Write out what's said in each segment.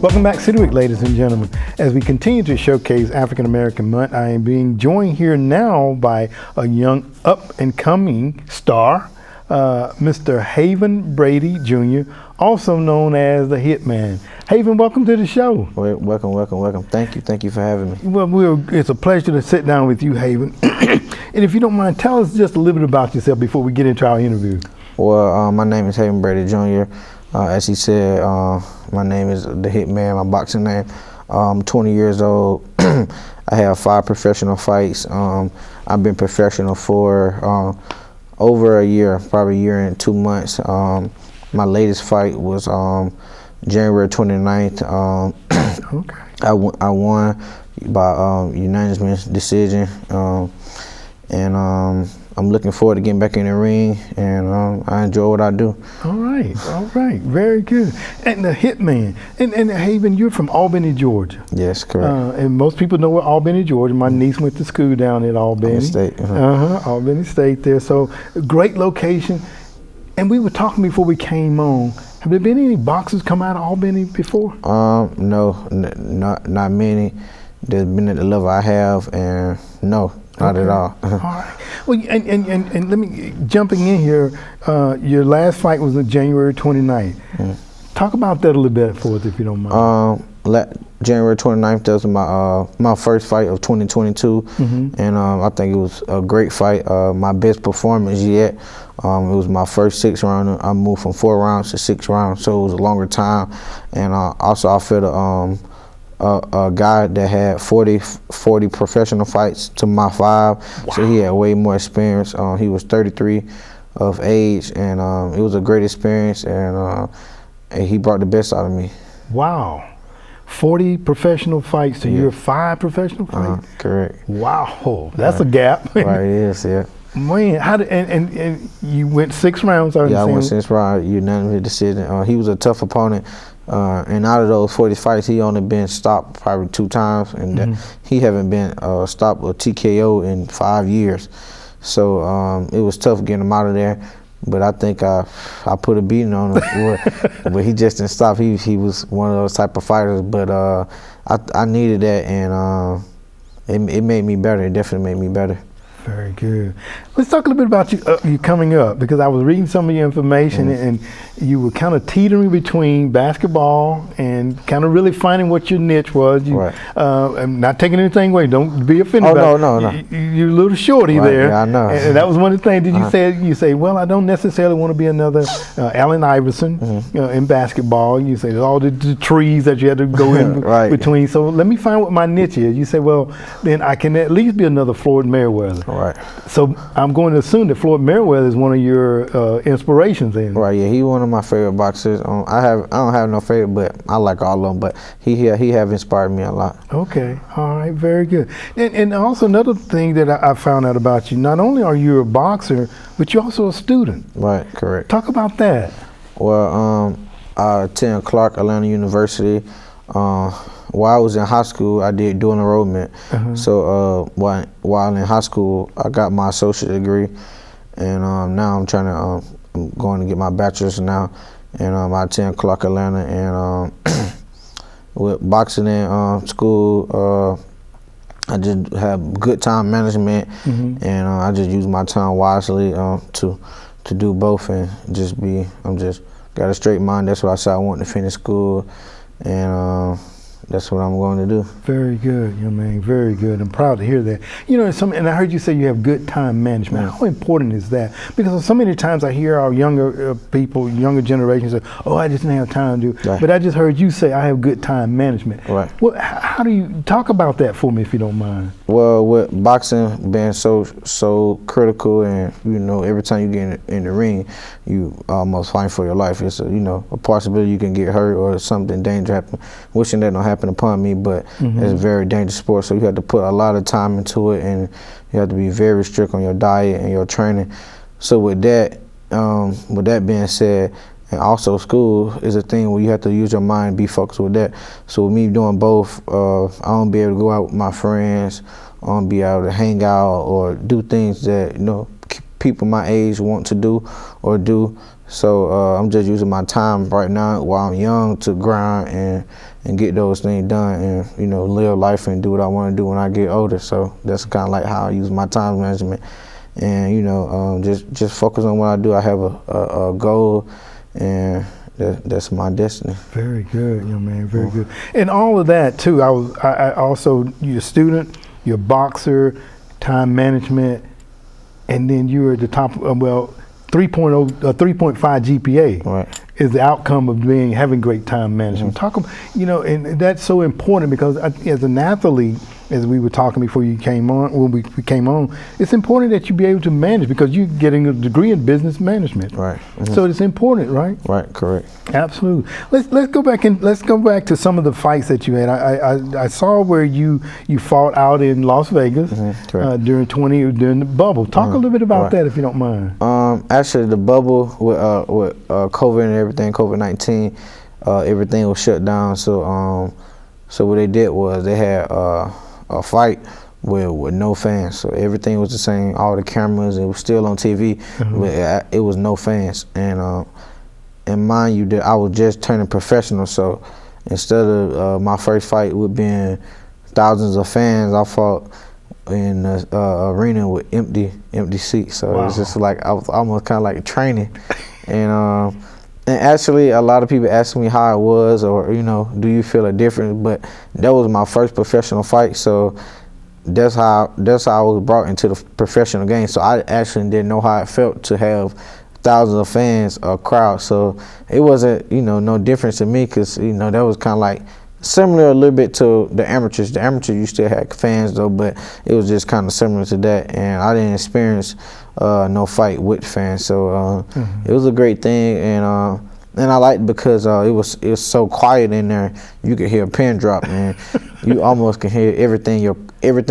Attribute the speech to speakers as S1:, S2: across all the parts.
S1: Welcome back, City Week, ladies and gentlemen. As we continue to showcase African American Month, I am being joined here now by a young up-and-coming star, Mr. Haven Brady Jr., also known as the Hitman. Haven, welcome to the show.
S2: Welcome. Thank you for having me.
S1: Well, it's a pleasure to sit down with you, Haven. And if you don't mind, tell us just a little bit about yourself before we get into our interview.
S2: Well, my name is Haven Brady Jr. As he said, my name is the Hitman, my boxing name. I'm 20 years old. I have 5 professional fights. I've been professional for over a year, probably a year and 2 months. My latest fight was January 29th.
S1: Okay.
S2: I won by unanimous decision, and I'm looking forward to getting back in the ring, and I enjoy what I do.
S1: All right, very good. And the Hitman, and Haven, you're from Albany, Georgia.
S2: Yes, correct.
S1: And most people know where Albany, Georgia. My niece went to school down at Albany.
S2: State.
S1: Albany State there. So great location. And we were talking before we came on. Have there been any boxers come out of Albany before?
S2: No, not many. There's been at the level I have, and no. Not at all.
S1: All right. Well, and let me, jumping in here, your last fight was on January 29th. Talk about that a little bit for us, if you don't mind.
S2: January 29th, that was my first fight of 2022, and I think it was a great fight. My best performance yet. It was my first 6 round. I moved from 4 rounds to 6 rounds, so it was a longer time. And also I felt a guy that had 40 professional fights to my 5, wow. So he had way more experience. He was 33 of age, and it was a great experience, and he brought the best out of me.
S1: Wow. 40 professional fights to your 5 professional fights?
S2: Correct.
S1: Wow, that's a gap.
S2: Right, yes, yeah.
S1: Man, how did, and you went 6 rounds, I
S2: I went 6 rounds, unanimous decision. He was a tough opponent. And out of those 40 fights, he only been stopped probably 2 times, and he haven't been stopped or TKO in 5 years. So it was tough getting him out of there. But I think I put a beating on him. But he just didn't stop. He was one of those type of fighters. But I needed that, and it made me better. It definitely made me better.
S1: Very good. Let's talk a little bit about you coming up, because I was reading some of your information, and you were kind of teetering between basketball and kind of really finding what your niche was.
S2: Right.
S1: I'm not taking anything away. Don't be offended.
S2: Oh, no.
S1: You're a little shorty there.
S2: Yeah, I know.
S1: And that was one of the things. Did you say, well, I don't necessarily want to be another Allen Iverson in basketball. You say all the trees that you had to go in between. So let me find what my niche is. You say, well, then I can at least be another Floyd Mayweather.
S2: Right.
S1: So I'm going to assume that Floyd Mayweather is one of your inspirations then.
S2: Right. Yeah, he's one of my favorite boxers. I don't have no favorite, but I like all of them. But he have inspired me a lot.
S1: Okay. All right. Very good. And also another thing that I found out about you: not only are you a boxer, but you're also a student.
S2: Right. Correct.
S1: Talk about that.
S2: Well, I attend Clark Atlanta University. While I was in high school, I did dual enrollment. So while in high school, I got my associate degree, and now I'm trying to I'm going to get my bachelor's now, and I attend Clark Atlanta, and with boxing in school, I just have good time management, and I just use my time wisely to do both, and I'm just got a straight mind. That's why I said I want to finish school, and that's what I'm going to do. Very
S1: good, young man. Very good. I'm proud to hear that. You know, and I heard you say you have good time management. How important is that? Because so many times I hear our younger people, younger generations say, "Oh, I just didn't have time to do." But I just heard you say, "I have good time management."
S2: Right.
S1: Well, how do you talk about that for me, if you don't mind?
S2: Well, with boxing being so critical, and every time you get in the ring, you almost fight for your life. It's a possibility you can get hurt or something dangerous happen. Wishing that don't happen upon me, but it's a very dangerous sport, so you have to put a lot of time into it, and you have to be very strict on your diet and your training. So with that being said, and also school is a thing where you have to use your mind and be focused with that. So with me doing both, I don't be able to go out with my friends, I don't be able to hang out or do things that people my age want to do or do. So I'm just using my time right now while I'm young to grind and get those things done, and you know, live life and do what I want to do when I get older. So that's kind of like how I use my time management, and you know, just focus on what I do. I have a goal, and that's my destiny.
S1: Very good, young man. Very good. And all of that too. I also, you're a student, you're a boxer, time management, and then you're at the top. 3.0, 3.5 GPA
S2: Right.
S1: is the outcome of having great time management. Talk about, you know, and that's so important because as an athlete, as we were talking before you came on, when we came on, it's important that you be able to manage because you're getting a degree in business management.
S2: Right.
S1: So it's important, right?
S2: Right. Correct.
S1: Absolutely. Let's go back to some of the fights that you had. I saw where you fought out in Las Vegas during the bubble. Talk a little bit about that if you don't mind.
S2: Actually, the bubble with COVID and everything, COVID-19, everything was shut down. So what they did was they had a fight with no fans. So everything was the same. All the cameras, it was still on TV, but it was no fans. And mind you, that I was just turning professional. So instead of my first fight with being thousands of fans, I fought in the arena with empty seats. So it was just like I was almost kind of like training. And actually, a lot of people ask me how it was, or you know, do you feel a difference? But that was my first professional fight, so that's how I was brought into the professional game. So I actually didn't know how it felt to have thousands of fans, a crowd. So it wasn't, you know, no difference to me, because you know, that was kind of like similar a little bit to the amateurs. The amateurs, you still had fans though, but it was just kind of similar to that. And I didn't experience no fight with fans, so it was a great thing. And I liked it because it was so quiet in there. You could hear a pin drop, and you almost can hear everything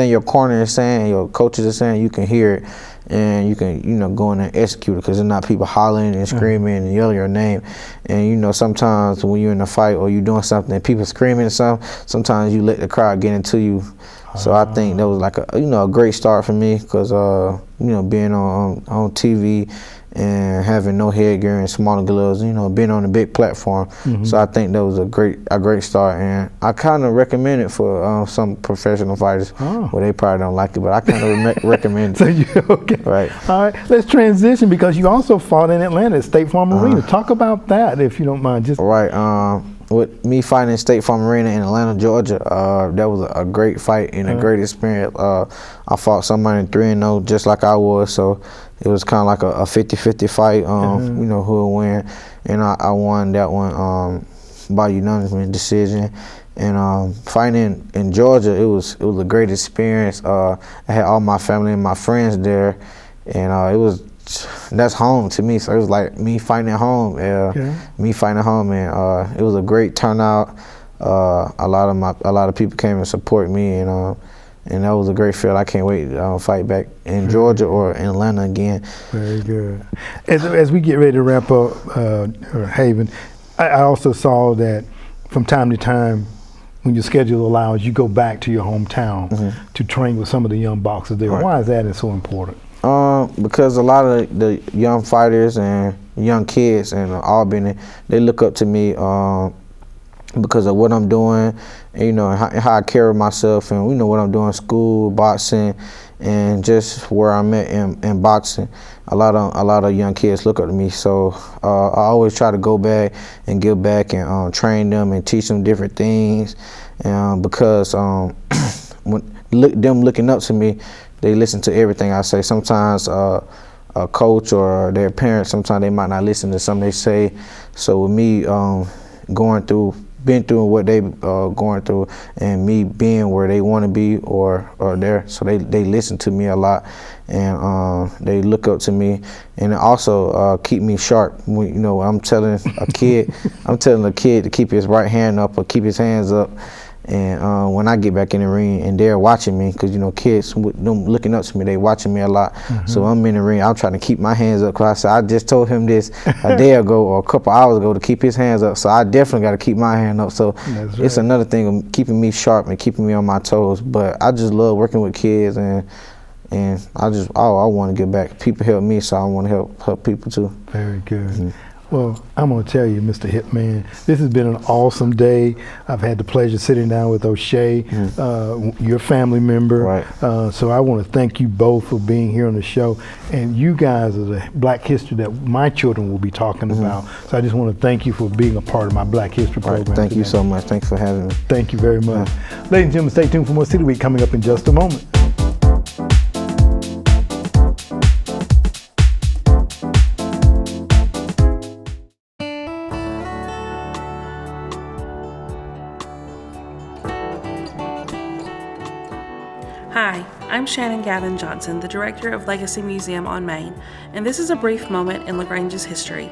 S2: your corner is saying, your coaches are saying. You can hear it, and you can, you know, go in there and execute it, because there's not people hollering and screaming and yelling your name. And you know, sometimes when you're in a fight or you're doing something and people screaming and something, sometimes you let the crowd get into you. So I think that was like a great start for me, because you know, being on TV and having no headgear and smaller gloves, you know, being on a big platform. So I think that was a great start, and I kind of recommend it for some professional fighters. Well, they probably don't like it, but I kind of recommend it.
S1: So you okay?
S2: Right.
S1: All right. Let's transition, because you also fought in Atlanta at State Farm Arena. Talk about that, if you don't mind. Just
S2: right. With me fighting in State Farm Arena in Atlanta, Georgia, that was a great fight and a great experience. I fought somebody in 3-0 just like I was, so it was kind of like a 50-50 fight, you know, who would win. And I won that one by unanimous decision. And fighting in Georgia, it was a great experience. I had all my family and my friends there, and that's home to me. So it was like me fighting at home, and it was a great turnout. A lot of people came and support me, and that was a great feel. I can't wait to fight back in Georgia or in Atlanta again.
S1: Very good. As we get ready to wrap up, Haven, I also saw that from time to time, when your schedule allows, you go back to your hometown to train with some of the young boxers there. Right. Why is that so important?
S2: Because a lot of the young fighters and young kids in Albany, they look up to me because of what I'm doing, and, you know, how I carry myself, and you know what I'm doing, school, boxing, and just where I'm at in boxing. A lot of young kids look up to me, so I always try to go back and give back and train them and teach them different things, because when them looking up to me, they listen to everything I say. Sometimes a coach or their parents, sometimes they might not listen to something they say. So with me been through what they going through, and me being where they want to be or there, so they listen to me a lot, and they look up to me, and also keep me sharp. You know, I'm telling a kid to keep his right hand up or keep his hands up. And when I get back in the ring and they're watching me, because you know, kids them looking up to me, they watching me a lot. So I'm in the ring, I'm trying to keep my hands up, because I just told him this a day ago or a couple hours ago to keep his hands up. So I definitely got to keep my hand up. So it's another thing of keeping me sharp and keeping me on my toes. But I just love working with kids, and I want to give back. People help me, so I want to help people too.
S1: Very good. Well, I'm going to tell you, Mr. Hitman, this has been an awesome day. I've had the pleasure of sitting down with O'Shea, your family member.
S2: Right.
S1: So I want to thank you both for being here on the show. And you guys are the Black history that my children will be talking about. So I just want to thank you for being a part of my Black History program.
S2: Right. Thank
S1: today.
S2: you so much. Thanks for having me.
S1: Thank you very much. Ladies and gentlemen, stay tuned for more City Week coming up in just a moment.
S3: Hi, I'm Shannon Gavin Johnson, the director of Legacy Museum on Main, and this is a brief moment in LaGrange's history.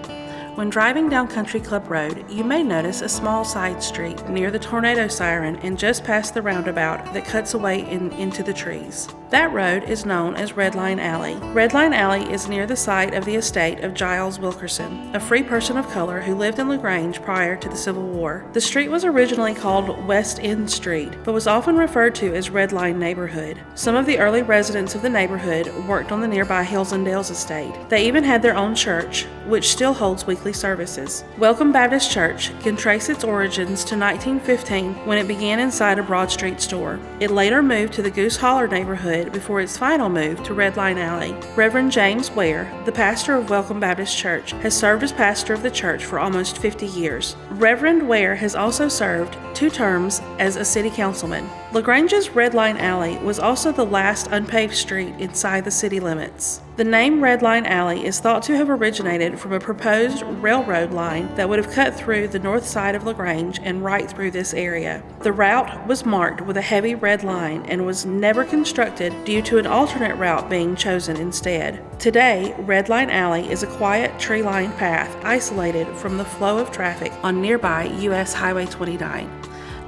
S3: When driving down Country Club Road, you may notice a small side street near the tornado siren and just past the roundabout that cuts away into the trees. That road is known as Red Line Alley. Red Line Alley is near the site of the estate of Giles Wilkerson, a free person of color who lived in LaGrange prior to the Civil War. The street was originally called West End Street, but was often referred to as Red Line Neighborhood. Some of the early residents of the neighborhood worked on the nearby Hills and Dales estate. They even had their own church, which still holds weekly services. Welcome Baptist Church can trace its origins to 1915 when it began inside a Broad Street store. It later moved to the Goose Holler neighborhood before its final move to Red Line Alley. Reverend James Ware, the pastor of Welcome Baptist Church, has served as pastor of the church for almost 50 years. Reverend Ware has also served 2 terms as a city councilman. LaGrange's Red Line Alley was also the last unpaved street inside the city limits. The name Red Line Alley is thought to have originated from a proposed railroad line that would have cut through the north side of LaGrange and right through this area. The route was marked with a heavy red line and was never constructed due to an alternate route being chosen instead. Today, Red Line Alley is a quiet, tree-lined path isolated from the flow of traffic on nearby U.S. Highway 29.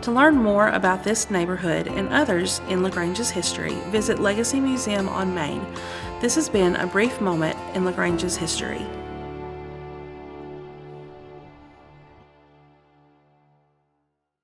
S3: To learn more about this neighborhood and others in LaGrange's history, visit Legacy Museum on Main. This has been a brief moment in LaGrange's history.